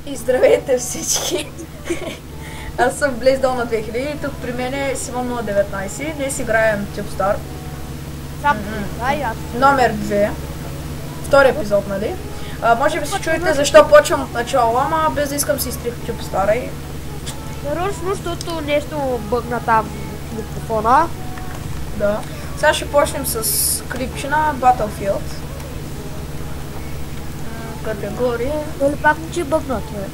И здравейте всички! Аз съм Блейздол на 2000 и тук при мен е Симон 019. Днес играем TubeStar. Номер 2. Втори епизод, нали? Може би се чуете защо почвам от начало, ама без да искам си изтрих TubeStar и... Нарочно, защото нещо бъгна там в микрофона. Да. Сега ще почнем с клипчина Battlefield. Категория... Дали пак не че бъгнат, бе?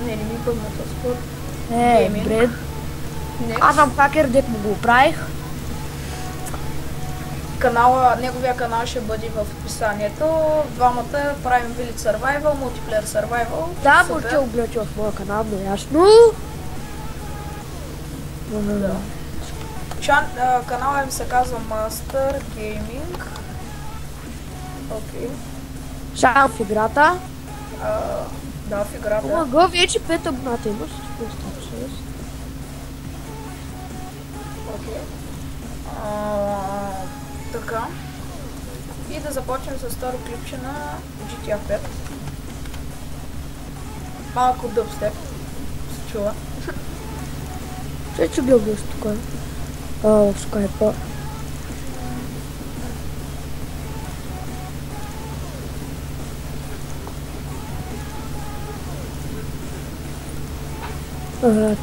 Не ми бъгна този спорт. Бред. Аз съм хакер, дет му го правих. Неговия канал ще бъде в описанието. Двамата правим Village Survival, Multiplayer Survival. Да, може да облече в моя канал, но ясно. Да. Каналът им се казва Master Gaming. Окей. Шал в играта. Да, в играта. Омага, вече 5 абоната имаш. Окей. Така. И да започнем с второ клипче на GTA 5. Малко дъбстеп. Се чува. Че гледаш тук. В скайпа.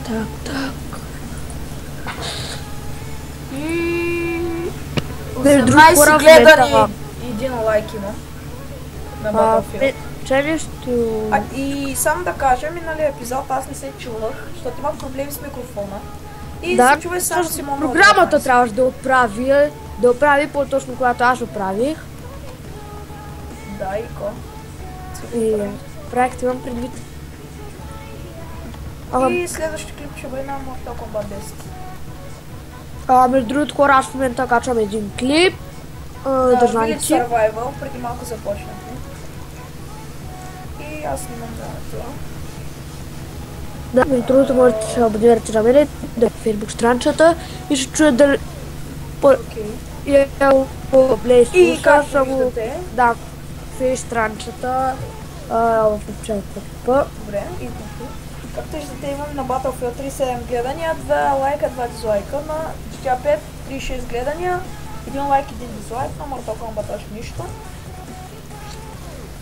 Так. И... Между 18 гледани и 1 лайк има. На Battlefield. И само да кажа, миналия епизод аз не се чувах, защото имах проблеми с микрофона. И се чува само Симон. Програмата трябваше да оправи по-точно когато аз оправих. Да, и ко? И проект имам предвид. И следващия клип ще бъде на Mortal Kombat 10. Между другото хора, аз в момента качвам един клип. Village Survival, преди малко започнахме. И аз снимам това. Да, между другото можете да се абонирате на мене, да е в Facebook странчата и ще чуя дали... И както виждате... Да, в Facebook странчата, в началото. Добре, и тук. Както виждате, имам на Battlefield 37 гледания, 2 лайка, 2 дизлайка, на GTA 5 36 гледания, 1 лайк, 1 дизлайк, на Mortal Kombat аж нищо.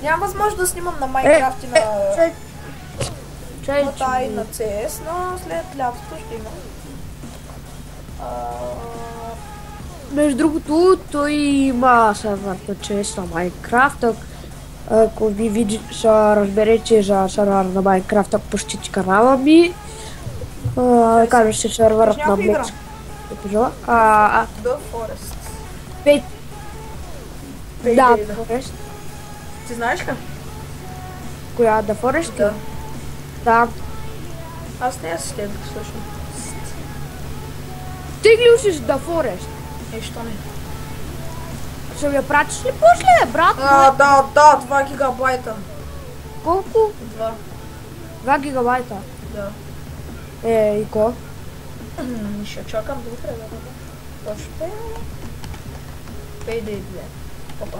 Нямам възможност да снимам на Minecraft и на CS, но след лятото ще имам. Между другото, той има сервер на CS на Minecraft. Ако ви видите, ще разберете за сервер на Minecraft, ако посетите канала ми. Казваш се серверът на Black. The Forest. Да, The Forest. Ти знаеш ли? Коя? The Forest? Да. Да. Аз не я следвах всъщност. Ти гледаш The Forest? Що не? Ще ми я пратиш ли после, брат? Да, 2 гигабайта. Колко? 2. 2 гигабайта? Да. И ко? Ще чакам до утре, да. Още... Payday 2. Опа.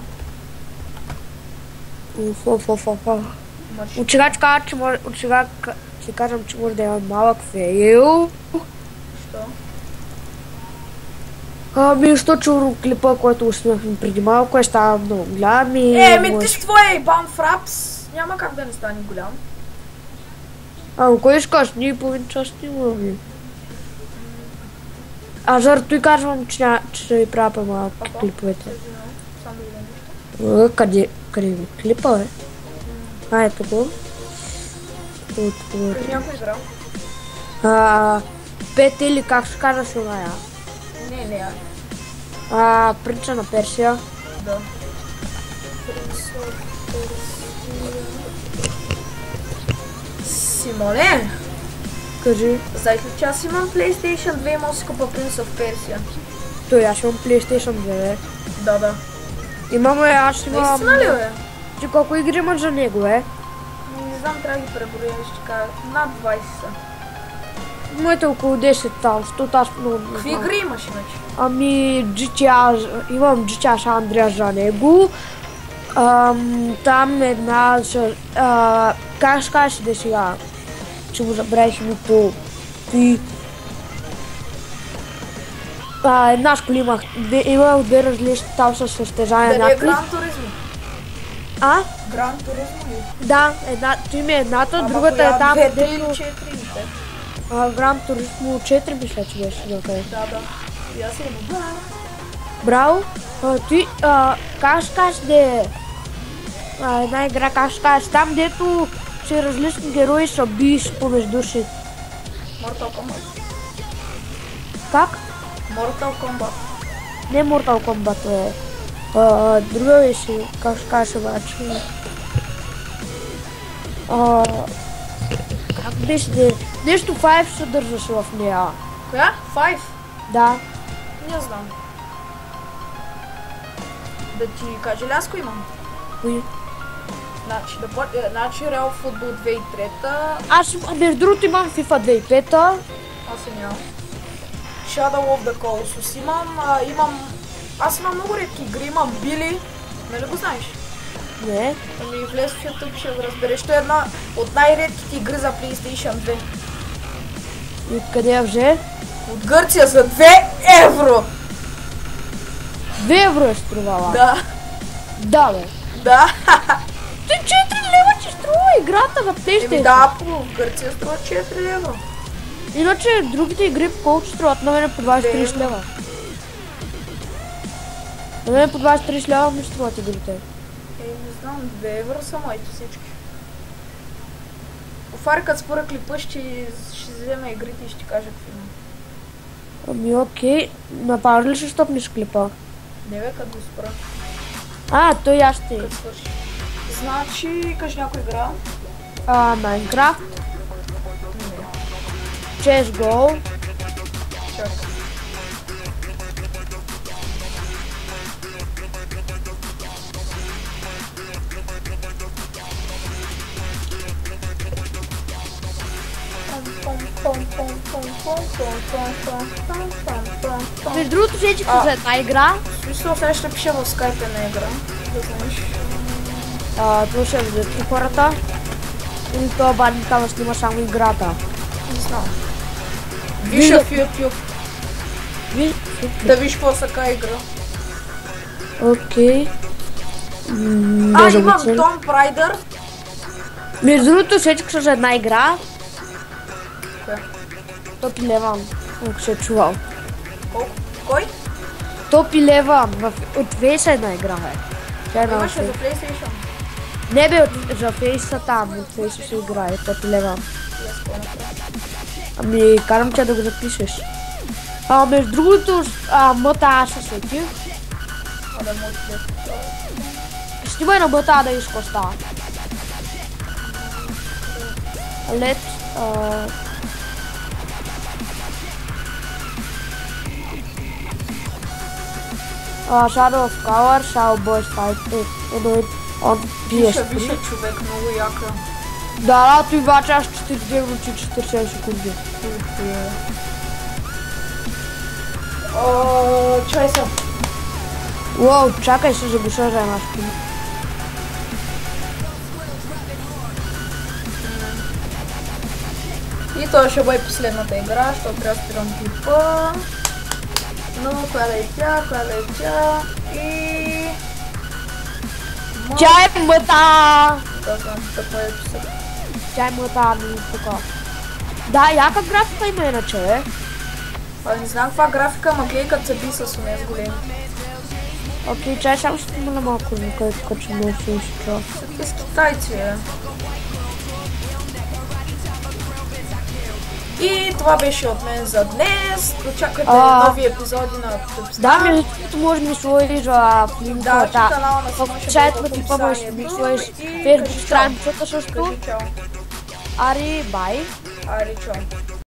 От сега ще кажам, че може да има малък фейл. Що? Защото клипа, който усмяхме преди малко, става много голям и... Ти с твоя Ибан Фрапс няма как да не стане голям. Кой ще кажеш? Ние половин час снимаме. Аз заради той казвам, че ще ви правя по-малко клиповете. Къде ви клипа, бе? Ето го. Преди някой играл? Пет или как ще кажа си оная? Не. Принца на Персия. Да. Симоне! Кажи. Знаеш ли, че аз имам PlayStation 2 и мога да си купа Prince of Persia? Той, аз имам PlayStation 2, бе. Да. Имаме, аз имам... Наистина ли, бе? Ти колко игри имаш за него, бе? Не знам, трябва да ги преброя, ще кажа. Над 20 са. Моите около 10 там, защото аз много... Какви игри имаш иначе? GTA, имам GTA San Andreas за него. Там една... Как ще кажеш да сега? Че го забравих името. Една школа имах. Имах две различни там с състезания. Да не е Гран Туризмо? Гран Туризмо ли? Да, той ми е едната, другата е там. 2, 3 или 4 или 5. Гран Туризмо 4 мисля, че беше някъде. Да. И аз имам. Браво. Ти, как ще кажеш да е? Една игра, как ще кажеш? Там, дето че различни герои са биеш помежду си. Mortal Kombat. Как? Mortal Kombat. Не Mortal Kombat е. Друга беше, как ще кажеш обаче? Как беше да е? Нещо 5 се държаше в нея. Коя? 5? Да. Не знам. Да ти кажа ли аз кой имам? Кои? Значи Real Football 2003-та. Аз между другото имам FIFA 2005-та. Аз нямам. Shadow of the Colossus имам. Аз имам много редки игри, имам Били. Нали го знаеш? Не. Ами влез в YouTube, ще го разбереш. Той е една от най-редките игри за PlayStation 2. И откъде я взе? От Гърция за 2 евро! 2 евро е струвала? Да. Да, бе. Да. Той 4 лева че струва играта на PlayStation. Да, в Гърция струва 4 лева. Иначе другите игри по колко струват? На мене по 23 лева. На мене по 23 лева ми струват игрите. Не знам, 2 евро са моите всички. Офаркът спора клипа ще вземе игрите и ще кажа какви има. Ами окей, направи ли ще стопнеш клипа? Не бе, като го спра. Той аз ще. Като свърши. Значи, кажи някой игра. Minecraft. CSGO. Чакай. Между другото, всички за една игра. Смисъл, сега ще пиша в скайпа на игра. Да знаеш. Това ще взети хората. Или това бани там снима само играта. Не знам. Виж в YouTube. Да виж какво са ка игра. Окей. Имам Tomb Raider. Между другото, всички са за една игра. Топ 11, ако ще е чувал. Кой? Топ 11, от Фейса една игра е. Имаше за PlayStation? Не бе, за Фейса там, от Фейса ще играе, Топ 11. Ами, карам че да го запишеш. Между другото, мъта аз се сетих. Снимай на мъта да виж какво става. Shadow of Color, Shadow Boys Fight on PS3. Више човек, много яка. Да, той бача аз 4 минути 40 секунди. Чай се. Уау, чакай се заглуша за една шпина. И това ще бъде последната игра, защото трябва да спирам клипа. Но коя да е тя, и... Чай мъта! Да знам, какво е писал. Чай мъта, ми така. Да, яка графика има иначе, Не знам каква графика, ама гледай като се би с уния с големи. Окей, чай само ще имаме малко звука, като че много се изчува. С китайци, И това беше от мен за днес. Очаквайте нови епизоди на Тъпстан. Да, между другото може да ми сложиш в линката. Да, канала на Сима ще бъде в клипа може да ми сложиш описанието. фейсбук страницата също. Кажи чао. Ари, бай. Ари, чао.